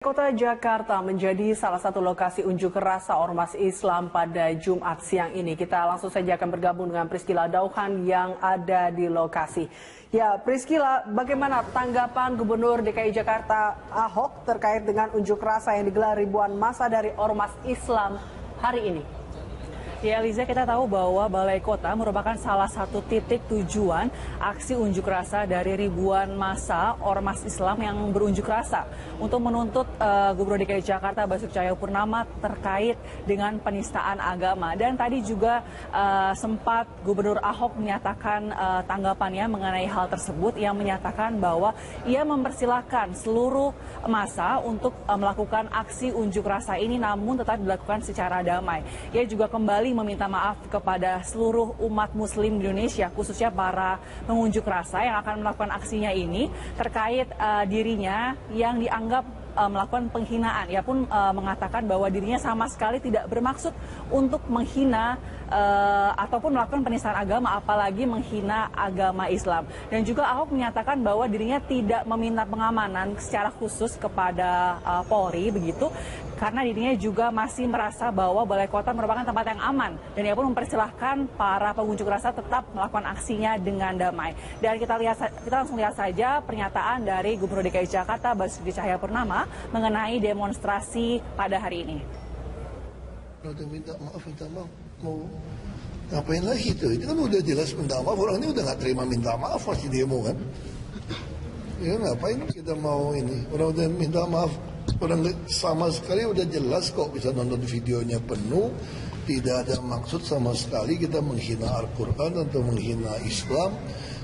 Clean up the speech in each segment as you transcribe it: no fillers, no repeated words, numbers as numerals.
Kota Jakarta menjadi salah satu lokasi unjuk rasa ormas Islam pada Jumat siang ini. Kita langsung saja akan bergabung dengan Priscila Dauhan yang ada di lokasi. Ya, Priscila, bagaimana tanggapan Gubernur DKI Jakarta Ahok terkait dengan unjuk rasa yang digelar ribuan massa dari ormas Islam hari ini? Ya, Liza, kita tahu bahwa Balai Kota merupakan salah satu titik tujuan aksi unjuk rasa dari ribuan massa ormas Islam yang berunjuk rasa untuk menuntut Gubernur DKI Jakarta Basuki Cahayapurnama terkait dengan penistaan agama. Dan tadi juga sempat Gubernur Ahok menyatakan tanggapannya mengenai hal tersebut, yang menyatakan bahwa ia mempersilahkan seluruh massa untuk melakukan aksi unjuk rasa ini, namun tetap dilakukan secara damai. Ia juga kembali meminta maaf kepada seluruh umat muslim di Indonesia, khususnya para pengunjuk rasa yang akan melakukan aksinya ini terkait dirinya yang dianggap melakukan penghinaan. Ia pun mengatakan bahwa dirinya sama sekali tidak bermaksud untuk menghina ataupun melakukan penistaan agama, apalagi menghina agama Islam. Dan juga Ahok menyatakan bahwa dirinya tidak meminta pengamanan secara khusus kepada Polri begitu, karena dirinya juga masih merasa bahwa Balai Kota merupakan tempat yang aman, dan ia pun mempersilahkan para pengunjuk rasa tetap melakukan aksinya dengan damai. Dan kita langsung lihat saja pernyataan dari Gubernur DKI Jakarta Basuki Cahayapurnama mengenai demonstrasi pada hari ini. Udah minta maaf, mau ngapain lagi itu? Itu kan udah jelas minta maaf, orang ini udah nggak terima minta maaf masih demo kan? Ya ngapain kita mau ini? Orang udah minta maaf, orang sama sekali udah jelas kok, bisa nonton videonya penuh, tidak ada maksud sama sekali kita menghina Al-Quran atau menghina Islam.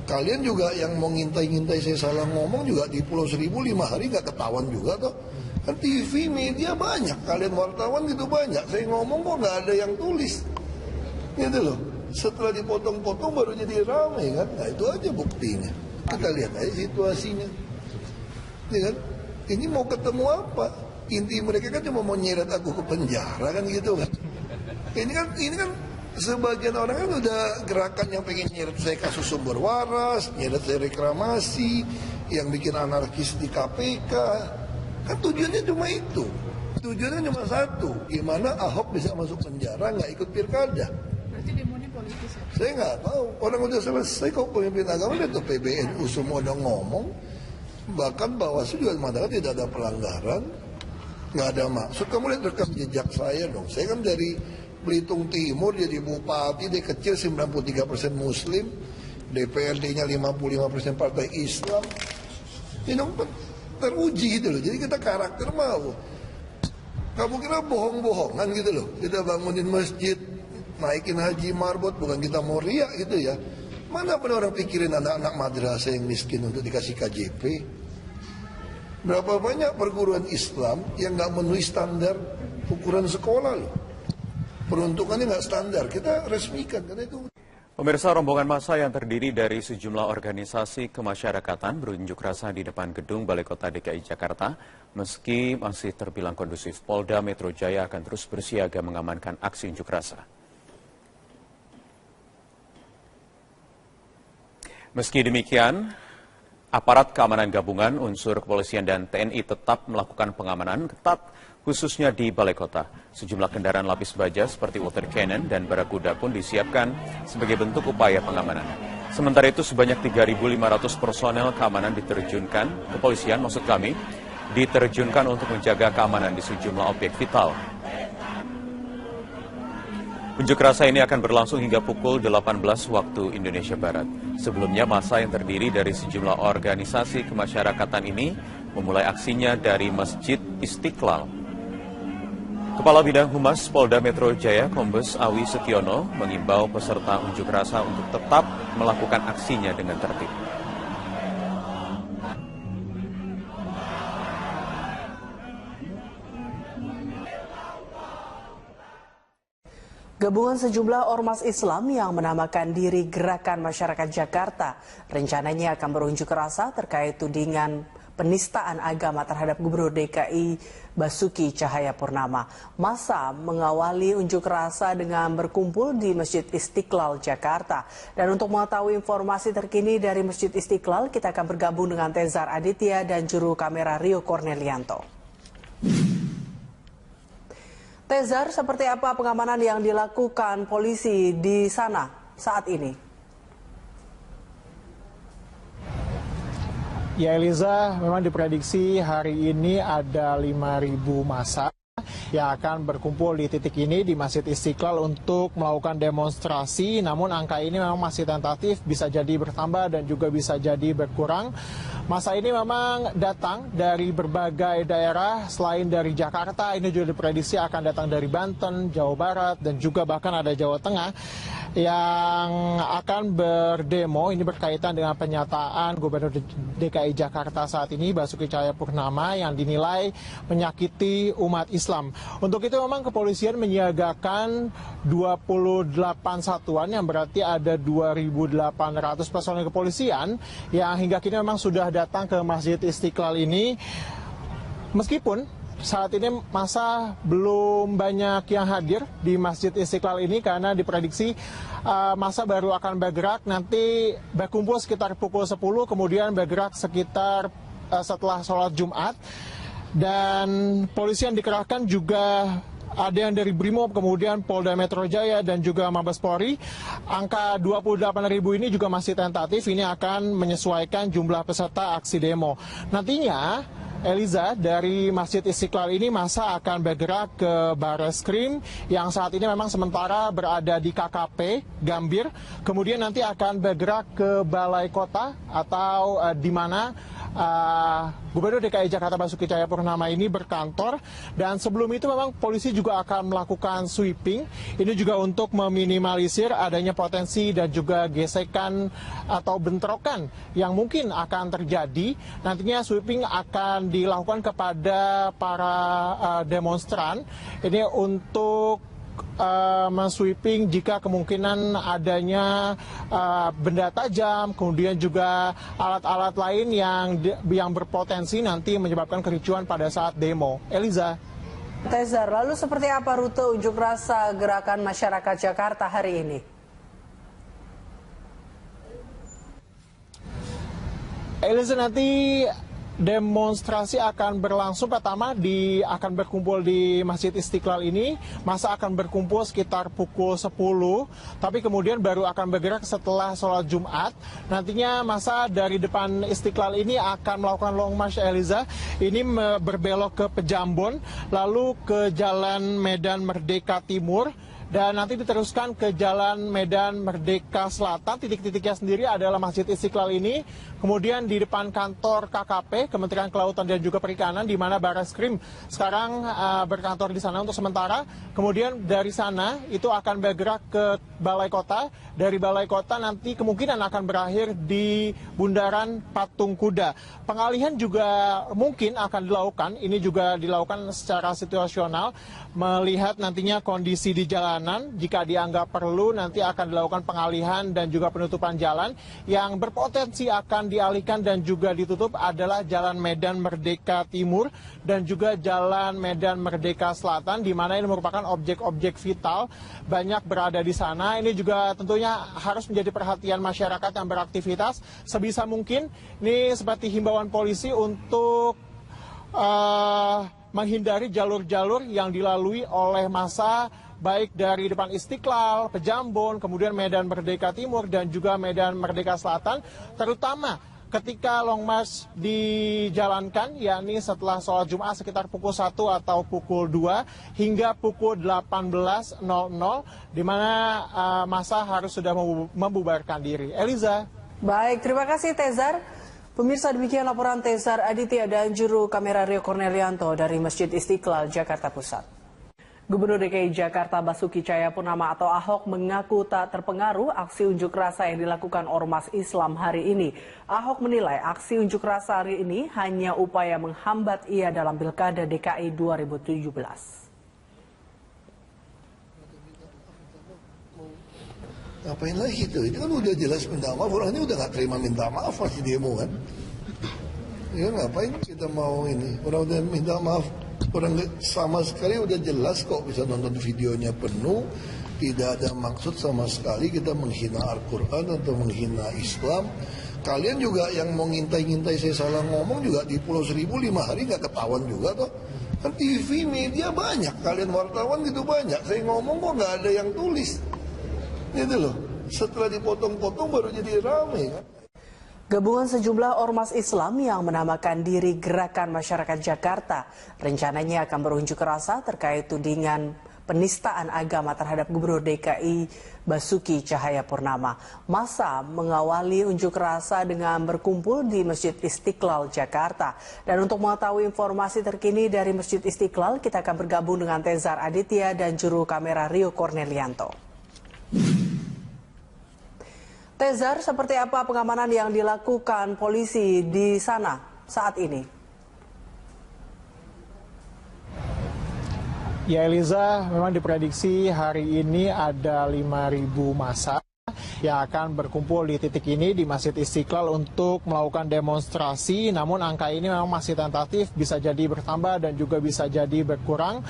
Kalian juga yang mau ngintai-ngintai saya salah ngomong juga di Pulau Seribu 5 hari nggak ketahuan juga toh. Kan TV, media banyak, kalian wartawan gitu banyak. Saya ngomong kok nggak ada yang tulis. Gitu loh. Setelah dipotong-potong baru jadi ramai kan. Nah itu aja buktinya. Kita lihat aja situasinya. Ya kan? Ini mau ketemu apa? Inti mereka kan cuma mau nyeret aku ke penjara kan gitu kan. Ini kan sebagian orang kan udah gerakan yang pengen nyeret saya kasus sumber waras, nyeret saya reklamasi, yang bikin anarkis di KPK. Kan tujuannya cuma itu. Tujuannya cuma satu, gimana Ahok bisa masuk penjara nggak ikut pilkada. Berarti demonya politis ya? Saya nggak tahu. Orang udah selesai kok pemimpin agama itu PBNU semua udah ngomong. Bahkan Bawaslu juga mengatakan tidak ada pelanggaran, nggak ada maksud. Kamu lihat rekam jejak saya dong. Saya kan dari Belitung Timur jadi bupati, dia kecil 93% Muslim, DPRD-nya 55% Partai Islam. Ini teruji gitu loh. Jadi kita karakter mau. Kamu kira bohong-bohongan gitu loh. Kita bangunin masjid, naikin haji marbot, bukan kita mau riak gitu ya. Mana pernah orang pikirin anak-anak madrasah yang miskin untuk dikasih KJP? Berapa banyak perguruan Islam yang nggak memenuhi standar ukuran sekolah loh. Peruntukannya nggak standar, kita resmikan karena itu. Pemirsa, rombongan massa yang terdiri dari sejumlah organisasi kemasyarakatan berunjuk rasa di depan gedung Balai Kota DKI Jakarta. Meski masih terbilang kondusif, Polda Metro Jaya akan terus bersiaga mengamankan aksi unjuk rasa. Meski demikian, aparat keamanan gabungan, unsur kepolisian dan TNI tetap melakukan pengamanan ketat, khususnya di Balai Kota. Sejumlah kendaraan lapis baja seperti water cannon dan barakuda pun disiapkan sebagai bentuk upaya pengamanan. Sementara itu sebanyak 3.500 personel keamanan diterjunkan, kepolisian maksud kami, diterjunkan untuk menjaga keamanan di sejumlah objek vital. Unjuk rasa ini akan berlangsung hingga pukul 18 waktu Indonesia Barat. Sebelumnya massa yang terdiri dari sejumlah organisasi kemasyarakatan ini memulai aksinya dari Masjid Istiqlal. Kepala Bidang Humas Polda Metro Jaya, Kombes Awi Setiono, mengimbau peserta unjuk rasa untuk tetap melakukan aksinya dengan tertib. Gabungan sejumlah ormas Islam yang menamakan diri Gerakan Masyarakat Jakarta rencananya akan berunjuk rasa terkait tudingan penistaan agama terhadap Gubernur DKI Basuki Cahayapurnama. Massa mengawali unjuk rasa dengan berkumpul di Masjid Istiqlal, Jakarta. Dan untuk mengetahui informasi terkini dari Masjid Istiqlal, kita akan bergabung dengan Tezar Aditya dan juru kamera Rio Cornelianto. Tezar, seperti apa pengamanan yang dilakukan polisi di sana saat ini? Ya Eliza, memang diprediksi hari ini ada 5.000 massa yang akan berkumpul di titik ini di Masjid Istiqlal untuk melakukan demonstrasi. Namun angka ini memang masih tentatif, bisa jadi bertambah dan juga bisa jadi berkurang. Masa ini memang datang dari berbagai daerah selain dari Jakarta. Ini juga diprediksi akan datang dari Banten, Jawa Barat, dan juga bahkan ada Jawa Tengah yang akan berdemo. Ini berkaitan dengan pernyataan Gubernur DKI Jakarta saat ini, Basuki Cahayapurnama, yang dinilai menyakiti umat Islam. Untuk itu memang kepolisian menyiagakan 28 satuan yang berarti ada 2.800 personel kepolisian yang hingga kini memang sudah datang ke Masjid Istiqlal ini. Meskipun saat ini masa belum banyak yang hadir di Masjid Istiqlal ini karena diprediksi masa baru akan bergerak nanti berkumpul sekitar pukul 10, kemudian bergerak sekitar setelah sholat Jumat. Dan polisi yang dikerahkan juga ada yang dari Brimob, kemudian Polda Metro Jaya dan juga Mabes Polri. Angka 28.000 ini juga masih tentatif, ini akan menyesuaikan jumlah peserta aksi demo. Nantinya Eliza, dari Masjid Istiqlal ini masa akan bergerak ke Bareskrim yang saat ini memang sementara berada di KKP Gambir. Kemudian nanti akan bergerak ke Balai Kota atau di mana Gubernur DKI Jakarta Basuki Cahayapurnama ini berkantor. Dan sebelum itu memang polisi juga akan melakukan sweeping. Ini juga untuk meminimalisir adanya potensi dan juga gesekan atau bentrokan yang mungkin akan terjadi. Nantinya sweeping akan dilakukan kepada para demonstran. Ini untuk men-sweeping jika kemungkinan adanya benda tajam, kemudian juga alat-alat lain yang berpotensi nanti menyebabkan kericuan pada saat demo. Eliza. Tezar, lalu seperti apa rute unjuk rasa gerakan masyarakat Jakarta hari ini? Eliza, nanti demonstrasi akan berlangsung. Pertama akan berkumpul di Masjid Istiqlal ini. Masa akan berkumpul sekitar pukul 10. Tapi kemudian baru akan bergerak setelah sholat Jumat. Nantinya masa dari depan Istiqlal ini akan melakukan long march, Eliza. Ini berbelok ke Pejambon, lalu ke Jalan Medan Merdeka Timur, dan nanti diteruskan ke Jalan Medan Merdeka Selatan. Titik-titiknya sendiri adalah Masjid Istiqlal ini. Kemudian di depan kantor KKP, Kementerian Kelautan dan juga Perikanan, di mana Bareskrim sekarang berkantor di sana untuk sementara. Kemudian dari sana itu akan bergerak ke Balai Kota. Dari Balai Kota nanti kemungkinan akan berakhir di Bundaran Patung Kuda. Pengalihan juga mungkin akan dilakukan. Ini juga dilakukan secara situasional, melihat nantinya kondisi di jalanan. Jika dianggap perlu, nanti akan dilakukan pengalihan dan juga penutupan jalan. Yang berpotensi akan dialihkan dan juga ditutup adalah Jalan Medan Merdeka Timur dan juga Jalan Medan Merdeka Selatan, di mana ini merupakan objek-objek vital banyak berada di sana. Ini juga tentunya harus menjadi perhatian masyarakat yang beraktivitas sebisa mungkin. Ini seperti himbauan polisi untuk menghindari jalur-jalur yang dilalui oleh massa, baik dari depan Istiqlal, Pejambon, kemudian Medan Merdeka Timur dan juga Medan Merdeka Selatan, terutama ketika long march dijalankan, yakni setelah sholat Jumat sekitar pukul 1 atau pukul 2 hingga pukul 18.00, di mana massa harus sudah membubarkan diri. Eliza. Baik, terima kasih Tezar. Pemirsa, demikian laporan Tezar Aditya dan juru kamera Rio Cornelianto dari Masjid Istiqlal, Jakarta Pusat. Gubernur DKI Jakarta Basuki Cahayapurnama atau Ahok mengaku tak terpengaruh aksi unjuk rasa yang dilakukan Ormas Islam hari ini. Ahok menilai aksi unjuk rasa hari ini hanya upaya menghambat ia dalam Pilkada DKI 2017. Ngapain lagi itu? Itu kan udah jelas minta maaf. Orang ini udah gak terima minta maaf masih demo kan. Ya ngapain kita mau ini? Orang udah minta maaf. Orang sama sekali udah jelas kok, bisa nonton videonya penuh. Tidak ada maksud sama sekali kita menghina Al-Quran atau menghina Islam. Kalian juga yang mau ngintai-ngintai saya salah ngomong juga di Pulau Seribu 5 hari nggak ketahuan juga toh. Kan TV, media banyak, kalian wartawan gitu banyak. Saya ngomong kok nggak ada yang tulis. Gitu loh. Setelah dipotong-potong baru jadi rame kan. Gabungan sejumlah ormas Islam yang menamakan diri Gerakan Masyarakat Jakarta rencananya akan berunjuk rasa terkait tudingan penistaan agama terhadap Gubernur DKI Basuki Cahayapurnama. Massa mengawali unjuk rasa dengan berkumpul di Masjid Istiqlal, Jakarta. Dan untuk mengetahui informasi terkini dari Masjid Istiqlal, kita akan bergabung dengan Tezar Aditya dan juru kamera Rio Cornelianto. Tezar, seperti apa pengamanan yang dilakukan polisi di sana saat ini? Ya Eliza, memang diprediksi hari ini ada 5.000 massa yang akan berkumpul di titik ini di Masjid Istiqlal untuk melakukan demonstrasi. Namun angka ini memang masih tentatif, bisa jadi bertambah dan juga bisa jadi berkurang.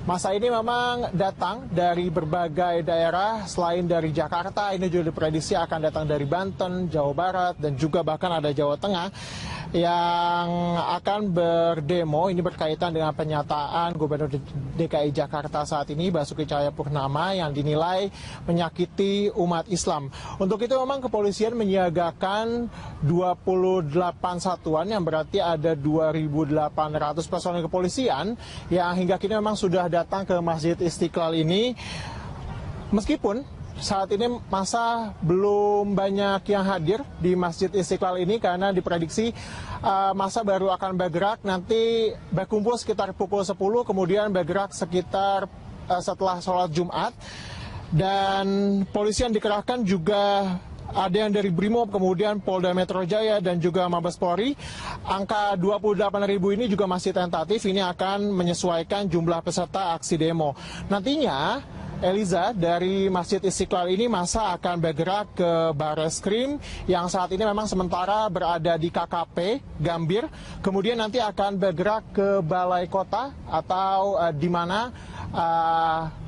Masa ini memang datang dari berbagai daerah selain dari Jakarta. Ini juga diprediksi akan datang dari Banten, Jawa Barat, dan juga bahkan ada Jawa Tengah yang akan berdemo. Ini berkaitan dengan pernyataan Gubernur DKI Jakarta saat ini Basuki Cahayapurnama yang dinilai menyakiti umat Islam. Untuk itu memang kepolisian menyiagakan 28 satuan yang berarti ada 2.800 personel kepolisian yang hingga kini memang sudah datang ke Masjid Istiqlal ini. Meskipun saat ini masa belum banyak yang hadir di Masjid Istiqlal ini karena diprediksi masa baru akan bergerak nanti berkumpul sekitar pukul 10, kemudian bergerak sekitar setelah sholat Jumat. Dan polisi yang dikerahkan juga ada yang dari Brimob, kemudian Polda Metro Jaya dan juga Mabes Polri. Angka 28.000 ini juga masih tentatif, ini akan menyesuaikan jumlah peserta aksi demo. Nantinya Eliza, dari Masjid Istiqlal ini masa akan bergerak ke Bareskrim yang saat ini memang sementara berada di KKP Gambir. Kemudian nanti akan bergerak ke Balai Kota atau di mana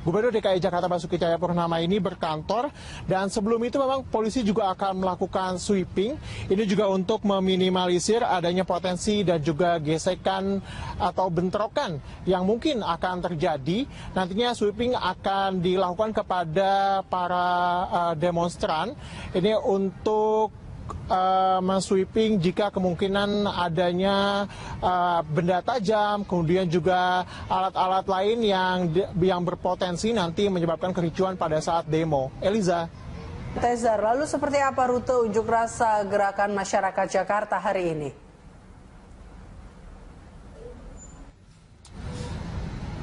Gubernur DKI Jakarta Basuki Cahayapurnama ini berkantor. Dan sebelum itu memang polisi juga akan melakukan sweeping. Ini juga untuk meminimalisir adanya potensi dan juga gesekan atau bentrokan yang mungkin akan terjadi. Nantinya sweeping akan dilakukan kepada para demonstran. Ini untuk men-sweeping jika kemungkinan adanya benda tajam, kemudian juga alat-alat lain yang berpotensi nanti menyebabkan kericuan pada saat demo. Eliza. Tezar, lalu seperti apa rute unjuk rasa Gerakan Masyarakat Jakarta hari ini?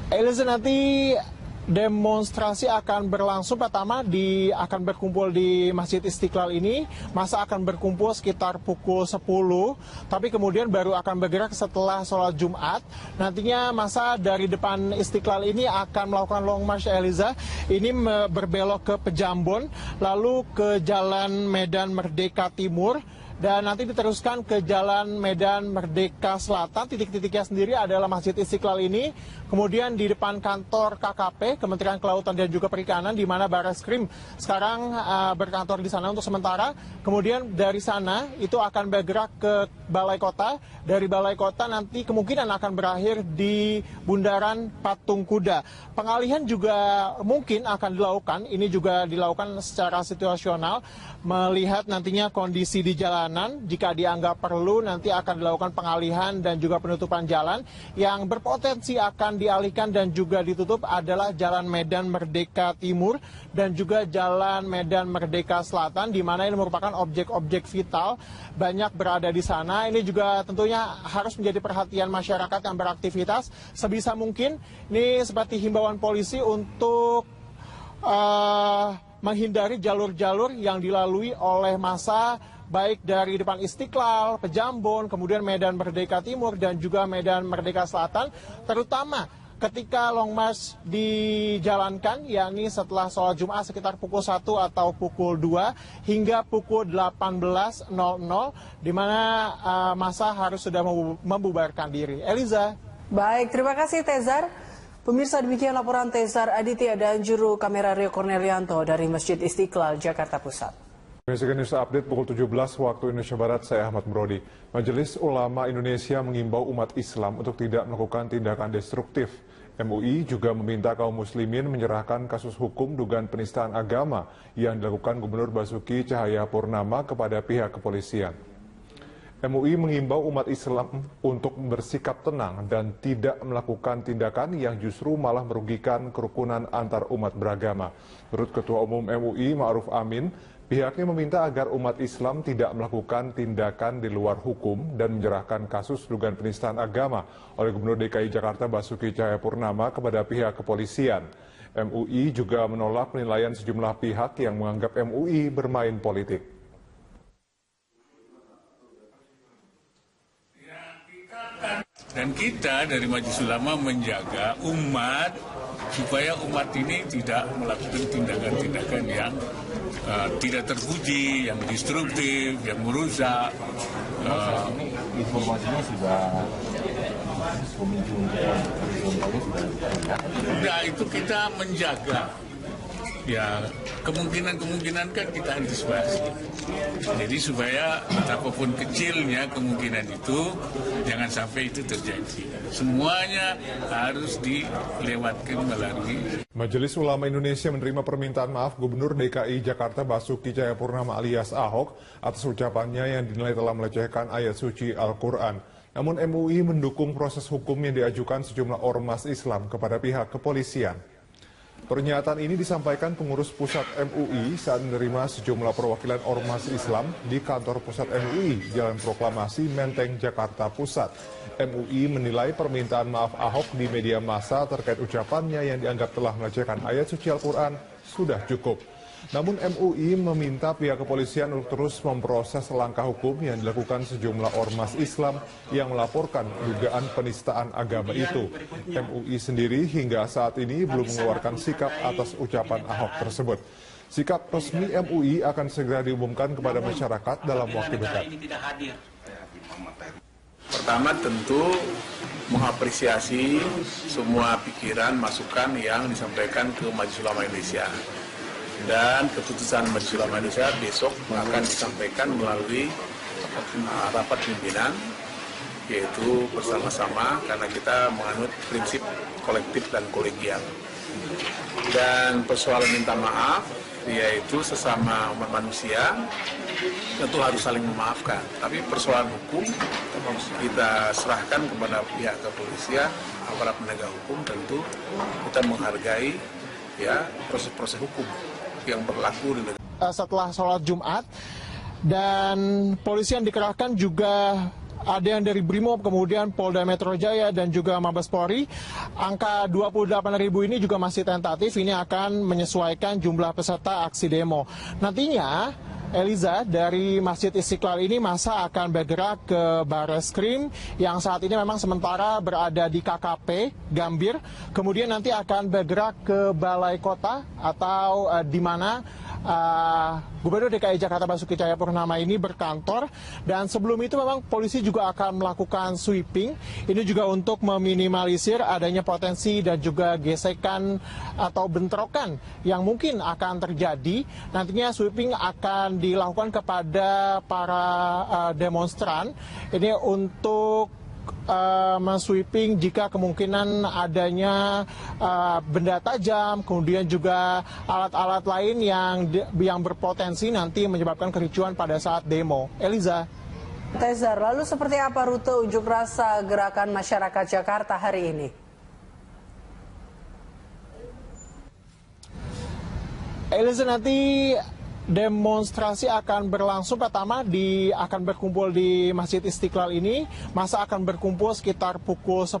Eliza, nanti demonstrasi akan berlangsung. Pertama akan berkumpul di Masjid Istiqlal ini. Masa akan berkumpul sekitar pukul 10. Tapi kemudian baru akan bergerak setelah sholat Jumat. Nantinya masa dari depan Istiqlal ini akan melakukan long march, Eliza. Ini berbelok ke Pejambon, lalu ke Jalan Medan Merdeka Timur. Dan nanti diteruskan ke Jalan Medan Merdeka Selatan. Titik-titiknya sendiri adalah Masjid Istiqlal ini. Kemudian di depan kantor KKP, Kementerian Kelautan dan juga Perikanan, di mana Bareskrim sekarang berkantor di sana untuk sementara. Kemudian dari sana itu akan bergerak ke Balai Kota. Dari Balai Kota nanti kemungkinan akan berakhir di Bundaran Patung Kuda. Pengalihan juga mungkin akan dilakukan. Ini juga dilakukan secara situasional, melihat nantinya kondisi di jalanan. Jika dianggap perlu, nanti akan dilakukan pengalihan dan juga penutupan jalan. Yang berpotensi akan dialihkan dan juga ditutup adalah Jalan Medan Merdeka Timur dan juga Jalan Medan Merdeka Selatan, di mana ini merupakan objek-objek vital, banyak berada di sana. Ini juga tentunya harus menjadi perhatian masyarakat yang beraktivitas. Sebisa mungkin, ini seperti himbauan polisi untuk menghindari jalur-jalur yang dilalui oleh massa, baik dari depan Istiqlal, Pejambon, kemudian Medan Merdeka Timur dan juga Medan Merdeka Selatan, terutama ketika long march dijalankan, yakni setelah sholat Jumat sekitar pukul 1 atau pukul 2 hingga pukul 18.00, di mana massa harus sudah membubarkan diri. Eliza. Baik, terima kasih Tezar. Pemirsa, demikian laporan Tezar Aditya dan juru kamera Rio Cornelianto dari Masjid Istiqlal, Jakarta Pusat. Michigan News Update pukul 17 waktu Indonesia Barat, saya Ahmad Brody. Majelis Ulama Indonesia mengimbau umat Islam untuk tidak melakukan tindakan destruktif. MUI juga meminta kaum muslimin menyerahkan kasus hukum dugaan penistaan agama yang dilakukan Gubernur Basuki Cahayapurnama kepada pihak kepolisian. MUI mengimbau umat Islam untuk bersikap tenang dan tidak melakukan tindakan yang justru malah merugikan kerukunan antar umat beragama. Menurut Ketua Umum MUI Ma'ruf Amin, pihaknya meminta agar umat Islam tidak melakukan tindakan di luar hukum dan menyerahkan kasus dugaan penistaan agama oleh Gubernur DKI Jakarta Basuki Cahayapurnama kepada pihak kepolisian. MUI juga menolak penilaian sejumlah pihak yang menganggap MUI bermain politik. Dan kita dari Majelis Ulama menjaga umat supaya umat ini tidak melakukan tindakan-tindakan yang tidak terpuji, yang destruktif, yang merusak. Informasinya sudah Nah, itu kita menjaga. Ya, kemungkinan-kemungkinan kan kita antisipasi. Jadi supaya apapun kecilnya kemungkinan itu, jangan sampai itu terjadi. Semuanya harus dilewatkan melalui. Majelis Ulama Indonesia menerima permintaan maaf Gubernur DKI Jakarta Basuki Cahayapurnama alias Ahok atas ucapannya yang dinilai telah melecehkan ayat suci Al-Quran. Namun MUI mendukung proses hukum yang diajukan sejumlah ormas Islam kepada pihak kepolisian. Pernyataan ini disampaikan pengurus pusat MUI saat menerima sejumlah perwakilan ormas Islam di kantor pusat MUI, Jalan Proklamasi, Menteng, Jakarta Pusat. MUI menilai permintaan maaf Ahok di media massa terkait ucapannya yang dianggap telah melecehkan ayat suci Al-Quran sudah cukup. Namun MUI meminta pihak kepolisian untuk terus memproses langkah hukum yang dilakukan sejumlah ormas Islam yang melaporkan dugaan penistaan agama itu. MUI sendiri hingga saat ini belum mengeluarkan sikap atas ucapan Ahok tersebut. Sikap resmi MUI akan segera diumumkan kepada masyarakat dalam waktu dekat. Pertama tentu mengapresiasi semua pikiran, masukan yang disampaikan ke Majelis Ulama Indonesia. Dan keputusan Majelis Ulama Indonesia besok akan disampaikan melalui rapat pimpinan, yaitu bersama-sama karena kita menganut prinsip kolektif dan kolegial. Dan persoalan minta maaf, yaitu sesama umat manusia, tentu harus saling memaafkan. Tapi persoalan hukum kita serahkan kepada pihak kepolisian, aparat penegak hukum, tentu kita menghargai ya proses-proses hukum yang berlaku di negara. Setelah sholat Jumat dan polisi yang dikerahkan juga ada yang dari Brimob, kemudian Polda Metro Jaya dan juga Mabes Polri. Angka 28.000 ini juga masih tentatif, ini akan menyesuaikan jumlah peserta aksi demo. Nantinya Eliza, dari Masjid Istiqlal ini masa akan bergerak ke Bareskrim yang saat ini memang sementara berada di KKP Gambir. Kemudian nanti akan bergerak ke Balai Kota atau di mana Gubernur DKI Jakarta Basuki Cahayapurnama ini berkantor. Dan sebelum itu memang polisi juga akan melakukan sweeping. Ini juga untuk meminimalisir adanya potensi dan juga gesekan atau bentrokan yang mungkin akan terjadi. Nantinya sweeping akan dilakukan kepada para demonstran ini untuk men-sweeping jika kemungkinan adanya benda tajam, kemudian juga alat-alat lain yang berpotensi nanti menyebabkan kericuan pada saat demo. Eliza. Tezar, lalu seperti apa rute unjuk rasa gerakan masyarakat Jakarta hari ini? Eliza, nanti demonstrasi akan berlangsung. Pertama akan berkumpul di Masjid Istiqlal ini. Masa akan berkumpul sekitar pukul 10.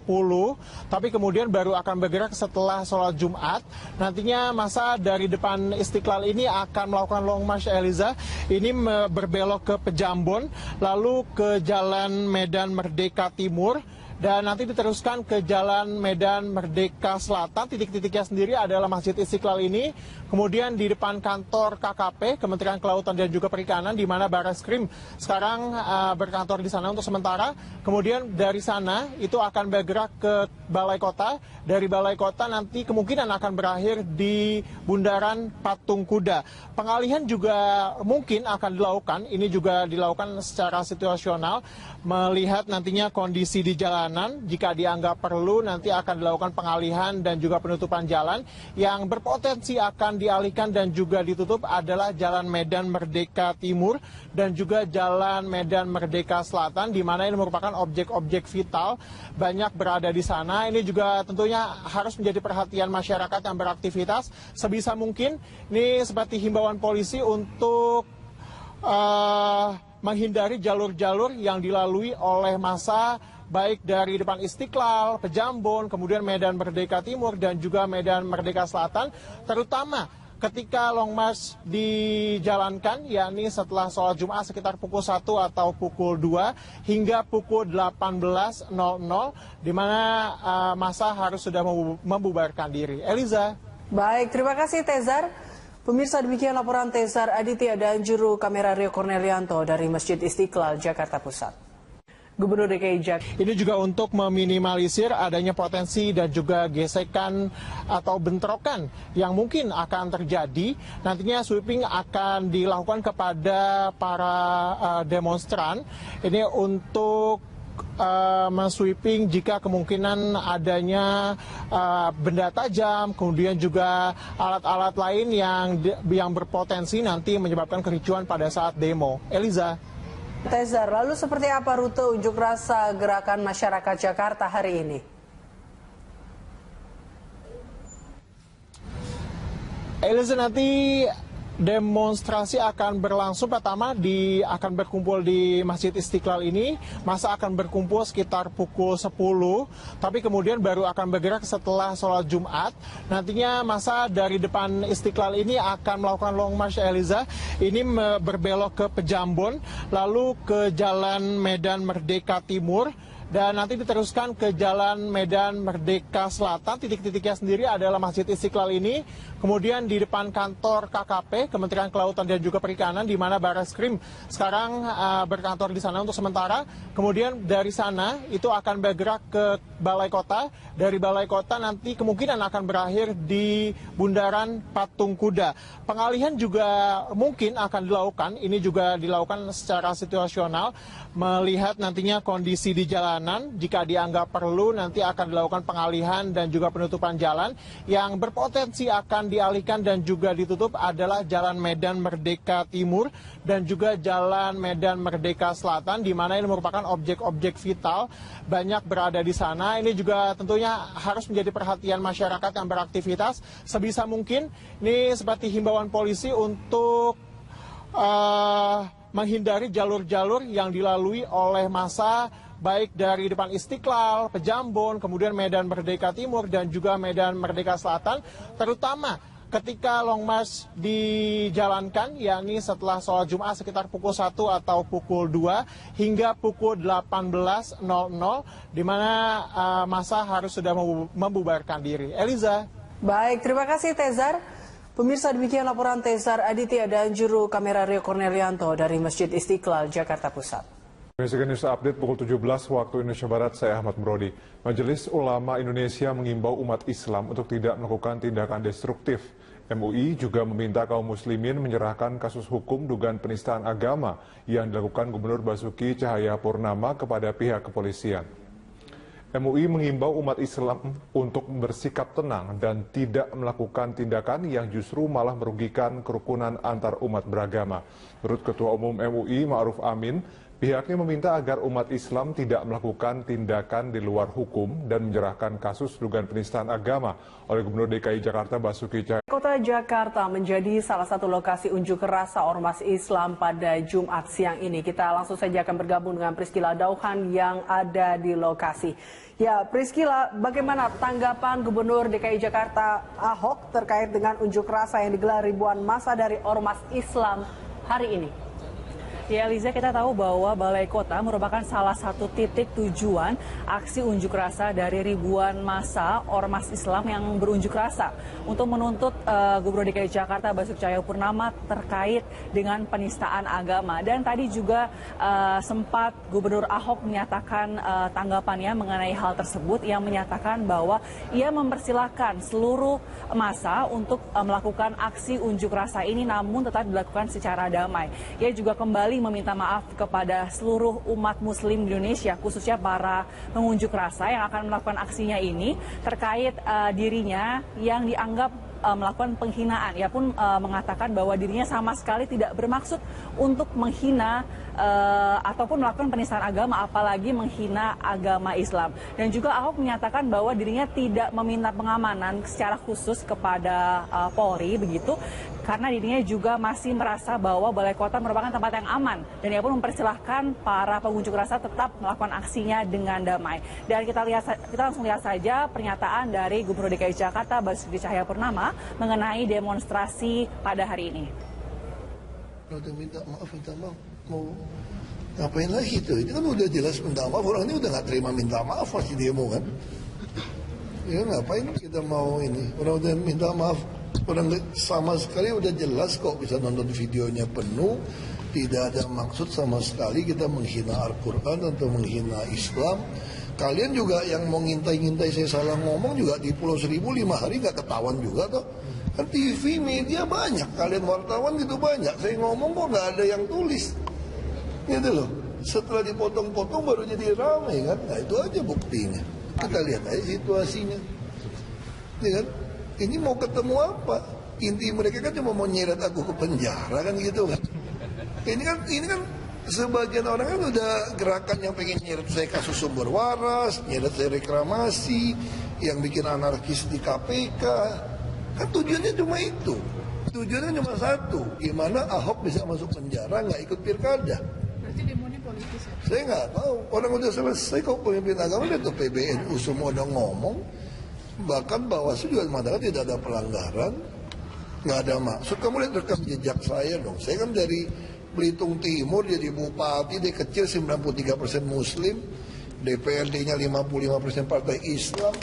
Tapi kemudian baru akan bergerak setelah sholat Jumat. Nantinya masa dari depan Istiqlal ini akan melakukan long march, Eliza. Ini berbelok ke Pejambon, lalu ke Jalan Medan Merdeka Timur. dan nanti diteruskan ke Jalan Medan Merdeka Selatan. Titik-titiknya sendiri adalah Masjid Istiqlal ini, kemudian di depan kantor KKP, Kementerian Kelautan dan juga Perikanan, di mana Barreskrim sekarang berkantor di sana untuk sementara. Kemudian dari sana itu akan bergerak ke Balai Kota. Dari Balai Kota nanti kemungkinan akan berakhir di Bundaran Patung Kuda. Pengalihan juga mungkin akan dilakukan, ini juga dilakukan secara situasional, melihat nantinya kondisi di jalanan. Jika dianggap perlu, nanti akan dilakukan pengalihan dan juga penutupan jalan. Yang berpotensi akan dialihkan dan juga ditutup adalah Jalan Medan Merdeka Timur dan juga Jalan Medan Merdeka Selatan, di mana ini merupakan objek-objek vital, banyak berada di sana. Ini juga tentunya harus menjadi perhatian masyarakat yang beraktivitas. Sebisa mungkin, ini seperti himbauan polisi untuk menghindari jalur-jalur yang dilalui oleh massa, baik dari depan Istiqlal, Pejambon, kemudian Medan Merdeka Timur dan juga Medan Merdeka Selatan, terutama ketika Long March dijalankan, yakni setelah sholat Jumat sekitar pukul 1 atau pukul 2 hingga pukul 18.00, di mana massa harus sudah membubarkan diri. Eliza. Baik, terima kasih Tezar. Pemirsa, demikian laporan Tezar Aditya dan juru kamera Rio Cornelianto dari Masjid Istiqlal, Jakarta Pusat. Gubernur DKI Jakarta. Ini juga untuk meminimalisir adanya potensi dan juga gesekan atau bentrokan yang mungkin akan terjadi. Nantinya sweeping akan dilakukan kepada para demonstran. Ini untuk men-sweeping jika kemungkinan adanya benda tajam, kemudian juga alat-alat lain yang berpotensi nanti menyebabkan kericuan pada saat demo. Eliza. Tezar, lalu seperti apa rute unjuk rasa gerakan masyarakat Jakarta hari ini? Eliza, nanti demonstrasi akan berlangsung. Pertama akan berkumpul di Masjid Istiqlal ini, masa akan berkumpul sekitar pukul 10, tapi kemudian baru akan bergerak setelah sholat Jumat. Nantinya masa dari depan Istiqlal ini akan melakukan long march, Eliza. Ini berbelok ke Pejambon, lalu ke Jalan Medan Merdeka Timur, dan nanti diteruskan ke Jalan Medan Merdeka Selatan. Titik-titiknya sendiri adalah Masjid Istiqlal ini, kemudian di depan kantor KKP, Kementerian Kelautan dan juga Perikanan, di mana Barreskrim sekarang berkantor di sana untuk sementara. Kemudian dari sana itu akan bergerak ke Balai Kota. Dari Balai Kota nanti kemungkinan akan berakhir di Bundaran Patung Kuda. Pengalihan juga mungkin akan dilakukan, ini juga dilakukan secara situasional, melihat nantinya kondisi di jalanan. Jika dianggap perlu, nanti akan dilakukan pengalihan dan juga penutupan jalan. Yang berpotensi akan dialihkan dan juga ditutup adalah Jalan Medan Merdeka Timur dan juga Jalan Medan Merdeka Selatan, di mana ini merupakan objek-objek vital, banyak berada di sana. Ini juga tentunya harus menjadi perhatian masyarakat yang beraktivitas. Sebisa mungkin, ini seperti himbauan polisi untuk menghindari jalur-jalur yang dilalui oleh massa, baik dari depan Istiqlal, Pejambon, kemudian Medan Merdeka Timur dan juga Medan Merdeka Selatan, terutama ketika Long March dijalankan, yakni setelah sholat Jumat sekitar pukul 1 atau pukul 2 hingga pukul 18.00, di mana massa harus sudah membubarkan diri. Eliza. Baik, terima kasih Tezar. Pemirsa, demikian laporan Tezar Aditya dan juru kamera Rio Cornelianto dari Masjid Istiqlal, Jakarta Pusat. Indonesia News Update pukul 17 waktu Indonesia Barat, saya Ahmad Brody. Majelis Ulama Indonesia mengimbau umat Islam untuk tidak melakukan tindakan destruktif. MUI juga meminta kaum muslimin menyerahkan kasus hukum dugaan penistaan agama yang dilakukan Gubernur Basuki Cahayapurnama kepada pihak kepolisian. MUI mengimbau umat Islam untuk bersikap tenang dan tidak melakukan tindakan yang justru malah merugikan kerukunan antar umat beragama. Menurut Ketua Umum MUI Ma'ruf Amin, pihaknya meminta agar umat Islam tidak melakukan tindakan di luar hukum dan menyerahkan kasus dugaan penistaan agama oleh Gubernur DKI Jakarta Basuki Cahayapurnama. Kota Jakarta menjadi salah satu lokasi unjuk rasa ormas Islam pada Jumat siang ini. Kita langsung saja akan bergabung dengan Priscila Dauhan yang ada di lokasi. Ya, Priscila, bagaimana tanggapan Gubernur DKI Jakarta Ahok terkait dengan unjuk rasa yang digelar ribuan massa dari ormas Islam hari ini? Ya, Eliza, kita tahu bahwa Balai Kota merupakan salah satu titik tujuan aksi unjuk rasa dari ribuan massa ormas Islam yang berunjuk rasa untuk menuntut Gubernur DKI Jakarta Basuki Cahayapurnama terkait dengan penistaan agama. Dan tadi juga sempat Gubernur Ahok menyatakan tanggapannya mengenai hal tersebut, yang menyatakan bahwa ia mempersilahkan seluruh massa untuk melakukan aksi unjuk rasa ini, namun tetap dilakukan secara damai. Ia juga kembali meminta maaf kepada seluruh umat muslim di Indonesia, khususnya para pengunjuk rasa yang akan melakukan aksinya ini terkait dirinya yang dianggap melakukan penghinaan. Ia pun mengatakan bahwa dirinya sama sekali tidak bermaksud untuk menghina ataupun melakukan penistaan agama, apalagi menghina agama Islam. Dan juga Ahok menyatakan bahwa dirinya tidak meminta pengamanan secara khusus kepada Polri begitu, karena dirinya juga masih merasa bahwa Balai Kota merupakan tempat yang aman, dan ia pun mempersilahkan para pengunjuk rasa tetap melakukan aksinya dengan damai. Dan kita langsung lihat saja pernyataan dari Gubernur DKI Jakarta Basuki Cahayapurnama mengenai demonstrasi pada hari ini. Kalau dia minta maaf, mau ngapain lagi itu? Ini kan udah jelas minta maaf, orang ini udah nggak terima minta maaf masih demo kan? Ya ngapain kita mau ini? Orang udah minta maaf, orang sama sekali udah jelas kok, bisa nonton videonya penuh, tidak ada maksud sama sekali kita menghina Al-Quran atau menghina Islam. Kalian juga yang mau ngintai-ngintai saya salah ngomong juga di Pulau Seribu 5 hari nggak ketahuan juga toh. Kan TV, media banyak, kalian wartawan gitu banyak. Saya ngomong kok nggak ada yang tulis. Gitu loh. Setelah dipotong-potong baru jadi ramai kan. Nah itu aja buktinya. Kita lihat aja situasinya. Ya kan? Ini mau ketemu apa? Inti mereka kan cuma mau nyeret aku ke penjara kan gitu kan. Ini kan sebagian orang kan udah gerakan yang pengen nyeret saya kasus sumber waras, nyeret saya reklamasi, yang bikin anarkis di KPK. Kan tujuannya cuma itu. Tujuannya cuma satu, gimana Ahok bisa masuk penjara nggak ikut pilkada. Berarti demonya politis ya? Saya nggak tahu. Orang udah selesai kok pemimpin agama itu PBNU semua udah ngomong. Bahkan Bawaslu juga mengatakan tidak ada pelanggaran, nggak ada maksud. Kamu lihat rekam jejak saya dong. Saya kan dari Belitung Timur jadi bupati, dia kecil 93% Muslim, DPRD-nya 55% Partai Islam.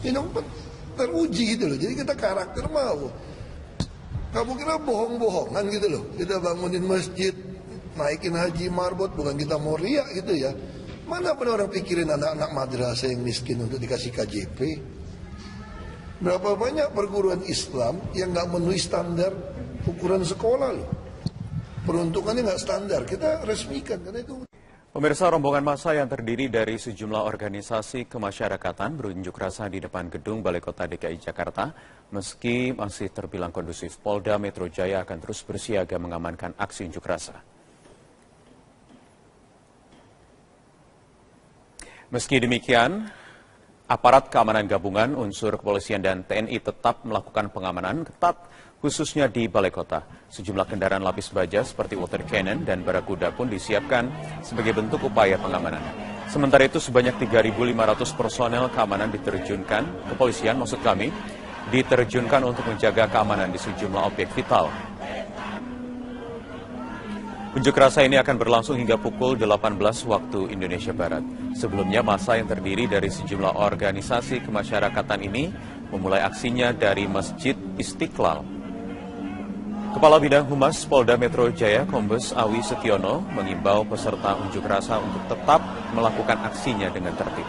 Ini dong teruji gitu loh. Jadi kita karakter mau. Kamu kira bohong-bohongan gitu loh. Kita bangunin masjid, naikin haji marbot, bukan kita mau riak gitu ya. Mana pernah orang pikirin anak-anak madrasah yang miskin untuk dikasih KJP? Berapa banyak perguruan Islam yang nggak memenuhi standar ukuran sekolah loh. Peruntukannya nggak standar, kita resmikan karena itu. Pemirsa, rombongan massa yang terdiri dari sejumlah organisasi kemasyarakatan berunjuk rasa di depan gedung Balai Kota DKI Jakarta. Meski masih terbilang kondusif, Polda Metro Jaya akan terus bersiaga mengamankan aksi unjuk rasa. Meski demikian, aparat keamanan gabungan, unsur kepolisian dan TNI tetap melakukan pengamanan ketat khususnya di Balai Kota. Sejumlah kendaraan lapis baja seperti water cannon dan barakuda pun disiapkan sebagai bentuk upaya pengamanan. Sementara itu sebanyak 3.500 personel keamanan diterjunkan, kepolisian maksud kami, diterjunkan untuk menjaga keamanan di sejumlah objek vital. Unjuk rasa ini akan berlangsung hingga pukul 18 waktu Indonesia Barat. Sebelumnya massa yang terdiri dari sejumlah organisasi kemasyarakatan ini memulai aksinya dari Masjid Istiqlal. Kepala Bidang Humas Polda Metro Jaya, Kombes Awi Setiono, mengimbau peserta unjuk rasa untuk tetap melakukan aksinya dengan tertib.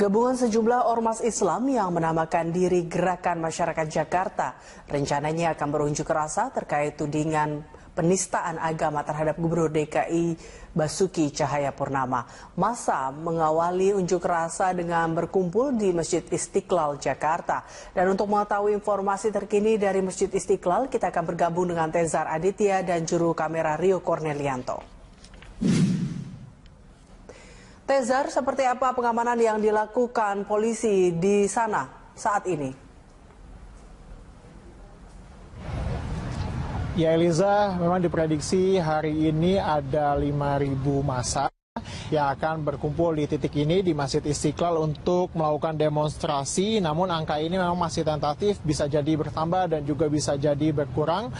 Gabungan sejumlah ormas Islam yang menamakan diri Gerakan Masyarakat Jakarta rencananya akan berunjuk rasa terkait tudingan penistaan agama terhadap Gubernur DKI Basuki Cahayapurnama. Massa mengawali unjuk rasa dengan berkumpul di Masjid Istiqlal, Jakarta. Dan untuk mengetahui informasi terkini dari Masjid Istiqlal, kita akan bergabung dengan Tezar Aditya dan juru kamera Rio Cornelianto. Tezar, seperti apa pengamanan yang dilakukan polisi di sana saat ini? Ya Eliza, memang diprediksi hari ini ada 5.000 massa yang akan berkumpul di titik ini di Masjid Istiqlal untuk melakukan demonstrasi. Namun angka ini memang masih tentatif, bisa jadi bertambah dan juga bisa jadi berkurang.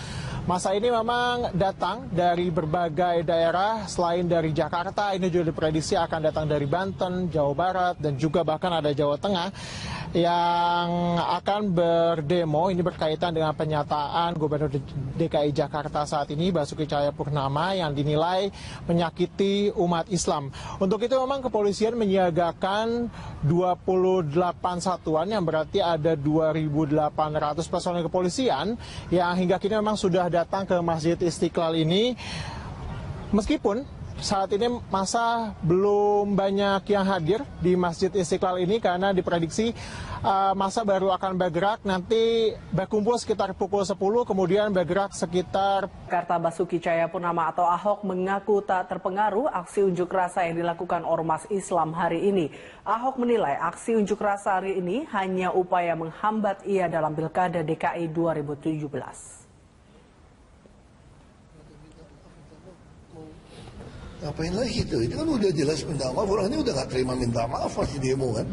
Masa ini memang datang dari berbagai daerah selain dari Jakarta, ini juga diprediksi akan datang dari Banten, Jawa Barat, dan juga bahkan ada Jawa Tengah yang akan berdemo. Ini berkaitan dengan pernyataan Gubernur DKI Jakarta saat ini, Basuki Cahayapurnama, yang dinilai menyakiti umat Islam. Untuk itu memang kepolisian menyiagakan 28 satuan yang berarti ada 2.800 personel kepolisian yang hingga kini memang sudah datang ke Masjid Istiqlal ini. Meskipun saat ini masa belum banyak yang hadir di Masjid Istiqlal ini karena diprediksi masa baru akan bergerak nanti berkumpul sekitar pukul 10, kemudian bergerak sekitar. Jakarta Basuki Cahayapurnama atau Ahok mengaku tak terpengaruh aksi unjuk rasa yang dilakukan Ormas Islam hari ini. Ahok menilai aksi unjuk rasa hari ini hanya upaya menghambat ia dalam Pilkada DKI 2017. Ngapain lagi itu kan udah jelas minta maaf, orang ini udah nggak terima minta maaf masih demo kan.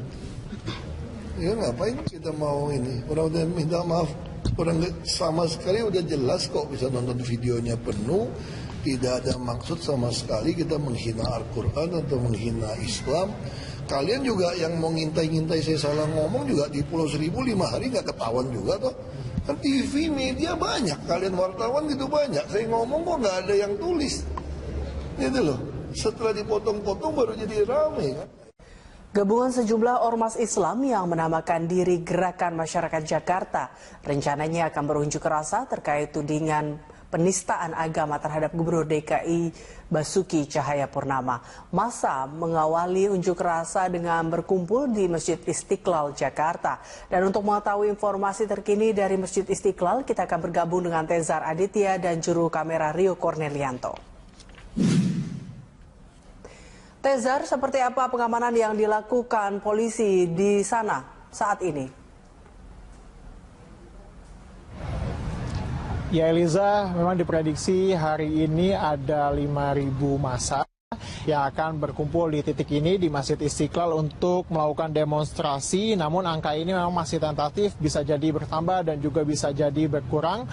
Ya ngapain kita mau ini, orang udah minta maaf, orang sama sekali udah jelas kok, bisa nonton videonya penuh, tidak ada maksud sama sekali kita menghina Al-Quran atau menghina Islam. Kalian juga yang mau ngintai-ngintai saya salah ngomong juga di Pulau Seribu 5 hari nggak ketahuan juga toh. Kan TV, media banyak, kalian wartawan gitu banyak, saya ngomong kok nggak ada yang tulis. Gitu loh, setelah dipotong-potong baru jadi rame kan. Gabungan sejumlah ormas Islam yang menamakan diri Gerakan Masyarakat Jakarta rencananya akan berunjuk rasa terkait tudingan penistaan agama terhadap Gubernur DKI Basuki Cahayapurnama. Massa mengawali unjuk rasa dengan berkumpul di Masjid Istiqlal, Jakarta. Dan untuk mengetahui informasi terkini dari Masjid Istiqlal, kita akan bergabung dengan Tezar Aditya dan juru kamera Rio Cornelianto. Tezar, seperti apa pengamanan yang dilakukan polisi di sana saat ini? Ya Eliza, memang diprediksi hari ini ada 5.000 massa yang akan berkumpul di titik ini di Masjid Istiqlal untuk melakukan demonstrasi. Namun angka ini memang masih tentatif, bisa jadi bertambah dan juga bisa jadi berkurang.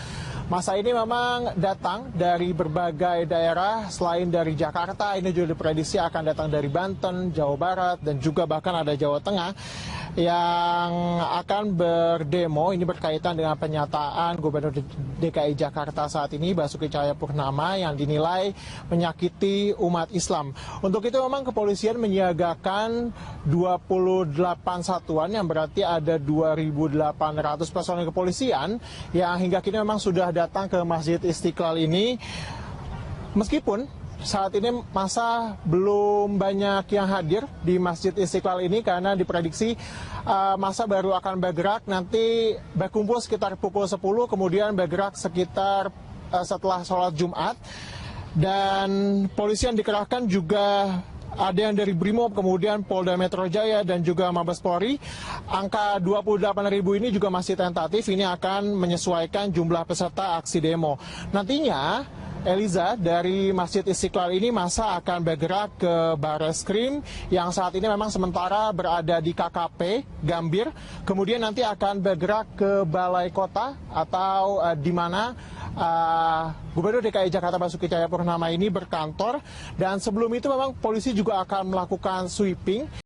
Masa ini memang datang dari berbagai daerah selain dari Jakarta, ini juga diprediksi akan datang dari Banten, Jawa Barat, dan juga bahkan ada Jawa Tengah yang akan berdemo. Ini berkaitan dengan pernyataan Gubernur DKI Jakarta saat ini, Basuki Cahayapurnama, yang dinilai menyakiti umat Islam. Untuk itu memang kepolisian menyiagakan 28 satuan yang berarti ada 2.800 personel kepolisian yang hingga kini memang sudah datang ke Masjid Istiqlal ini. Meskipun saat ini masa belum banyak yang hadir di Masjid Istiqlal ini karena diprediksi masa baru akan bergerak nanti berkumpul sekitar pukul 10, kemudian bergerak sekitar setelah sholat Jumat. Dan polisi yang dikerahkan juga ada yang dari Brimob, kemudian Polda Metro Jaya dan juga Mabes Polri. Angka 28.000 ini juga masih tentatif, ini akan menyesuaikan jumlah peserta aksi demo. Nantinya Eliza, dari Masjid Istiqlal ini massa akan bergerak ke Barreskrim yang saat ini memang sementara berada di KKP Gambir. Kemudian nanti akan bergerak ke Balai Kota atau di mana Gubernur DKI Jakarta Basuki Cahayapurnama ini berkantor. Dan sebelum itu memang polisi juga akan melakukan sweeping.